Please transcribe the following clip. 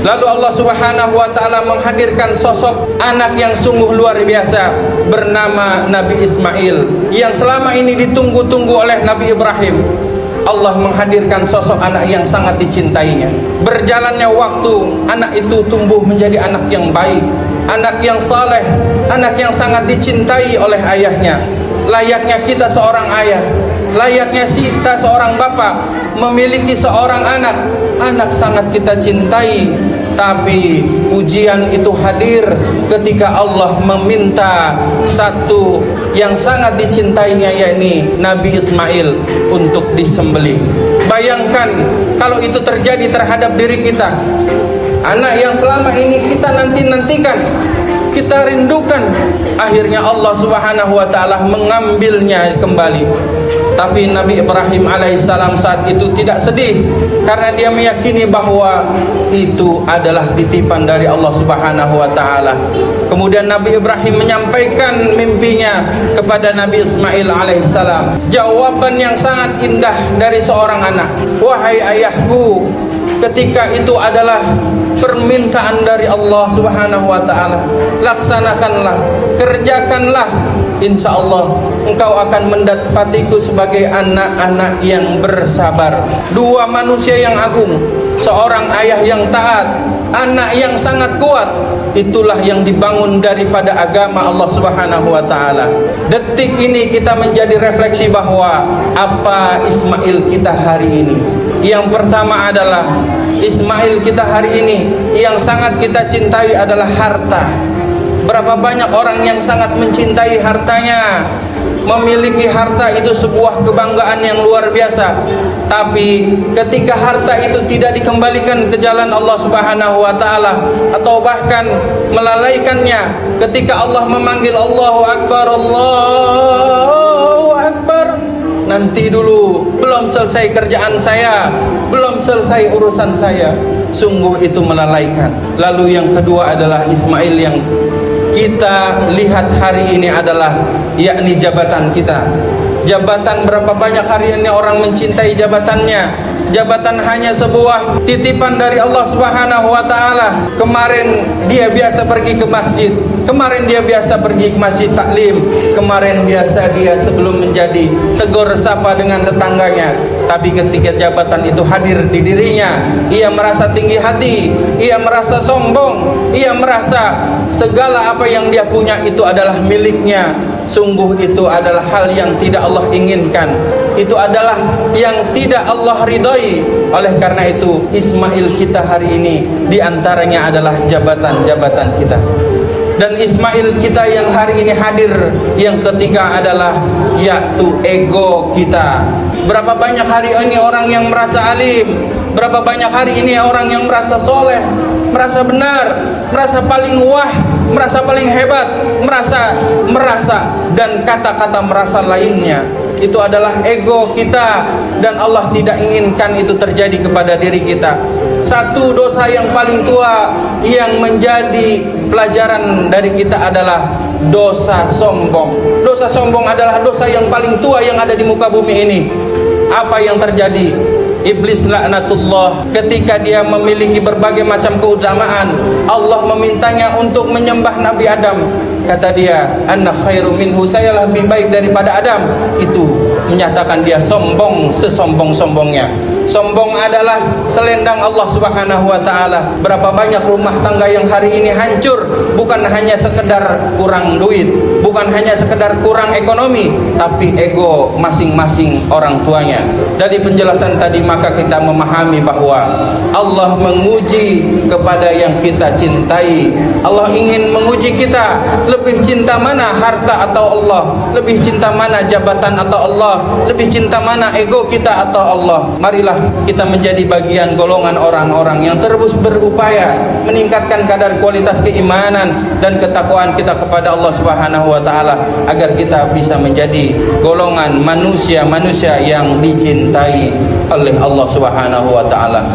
Lalu Allah Subhanahu wa taala menghadirkan sosok anak yang sungguh luar biasa bernama Nabi Ismail yang selama ini ditunggu-tunggu oleh Nabi Ibrahim. Allah menghadirkan sosok anak yang sangat dicintainya. Berjalannya waktu, anak itu tumbuh menjadi anak yang baik, anak yang saleh, anak yang sangat dicintai oleh ayahnya. Layaknya kita seorang ayah, layaknya kita seorang bapak memiliki seorang anak sangat kita cintai. Tapi ujian itu hadir ketika Allah meminta satu yang sangat dicintainya, yakni Nabi Ismail, untuk disembelih. Bayangkan kalau itu terjadi terhadap diri kita, anak yang selama ini kita nanti-nantikan, kita rindukan, akhirnya Allah Subhanahu wa taala mengambilnya kembali. Tapi Nabi Ibrahim alaihissalam saat itu tidak sedih, karena dia meyakini bahwa itu adalah titipan dari Allah Subhanahu wa taala. Kemudian Nabi Ibrahim menyampaikan mimpinya kepada Nabi Ismail alaihissalam. Jawaban yang sangat indah dari seorang anak. Wahai ayahku, ketika itu adalah permintaan dari Allah Subhanahu wa taala, laksanakanlah, kerjakanlah, insya Allah engkau akan mendapatiku sebagai anak-anak yang bersabar. Dua manusia yang agung, seorang ayah yang taat, anak yang sangat kuat, itulah yang dibangun daripada agama Allah Subhanahu wa taala. Detik ini kita menjadi refleksi bahwa apa Ismail kita hari ini. Yang pertama adalah Ismail kita hari ini yang sangat kita cintai adalah harta. Berapa banyak orang yang sangat mencintai hartanya, memiliki harta itu sebuah kebanggaan yang luar biasa. Tapi ketika harta itu tidak dikembalikan ke jalan Allah Subhanahu wa taala, atau bahkan melalaikannya, ketika Allah memanggil Allahu Akbar, Allahu Akbar, nanti dulu, belum selesai kerjaan saya, belum selesai urusan saya, sungguh itu melalaikan. Lalu yang kedua adalah Ismail yang kita lihat hari ini adalah yakni jabatan kita. Jabatan, berapa banyak hari ini orang mencintai jabatannya. Jabatan hanya sebuah titipan dari Allah Subhanahu wa taala. Kemarin dia biasa pergi ke masjid, kemarin dia biasa pergi ke masjid taklim, kemarin biasa dia sebelum menjadi tegur sapa dengan tetangganya. Tapi ketika jabatan itu hadir di dirinya, ia merasa tinggi hati, ia merasa sombong, ia merasa segala apa yang dia punya itu adalah miliknya. Sungguh itu adalah hal yang tidak Allah inginkan, itu adalah yang tidak Allah ridhoi. Oleh karena itu Ismail kita hari ini diantaranya adalah jabatan-jabatan kita. Dan Ismail kita yang hari ini hadir yang ketiga adalah yaitu ego kita. Berapa banyak hari ini orang yang merasa alim, berapa banyak hari ini orang yang merasa soleh, merasa benar, merasa paling wah, merasa paling hebat, merasa dan kata-kata merasa lainnya. Itu adalah ego kita, dan Allah tidak inginkan itu terjadi kepada diri kita. Satu dosa yang paling tua yang menjadi pelajaran dari kita adalah dosa sombong. Dosa sombong adalah dosa yang paling tua yang ada di muka bumi ini. Apa yang terjadi? Iblis laknatullah, ketika dia memiliki berbagai macam keutamaan, Allah memintanya untuk menyembah Nabi Adam. Kata dia, anna khairu minhu, saya lebih baik daripada Adam. Itu menyatakan dia sombong sesombong-sombongnya. Sombong adalah selendang Allah Subhanahu wa taala. Berapa banyak rumah tangga yang hari ini hancur, bukan hanya sekedar kurang duit, bukan hanya sekedar kurang ekonomi, tapi ego masing-masing orang tuanya. Dari penjelasan tadi maka kita memahami bahwa Allah menguji kepada yang kita cintai. Allah ingin menguji kita, lebih cinta mana harta atau Allah, lebih cinta mana jabatan atau Allah, lebih cinta mana ego kita atau Allah. Marilah kita menjadi bagian golongan orang-orang yang terus berupaya meningkatkan kadar kualitas keimanan dan ketakwaan kita kepada Allah Subhanahu wa taala, agar kita bisa menjadi golongan manusia-manusia yang dicintai oleh Allah Subhanahu wa taala.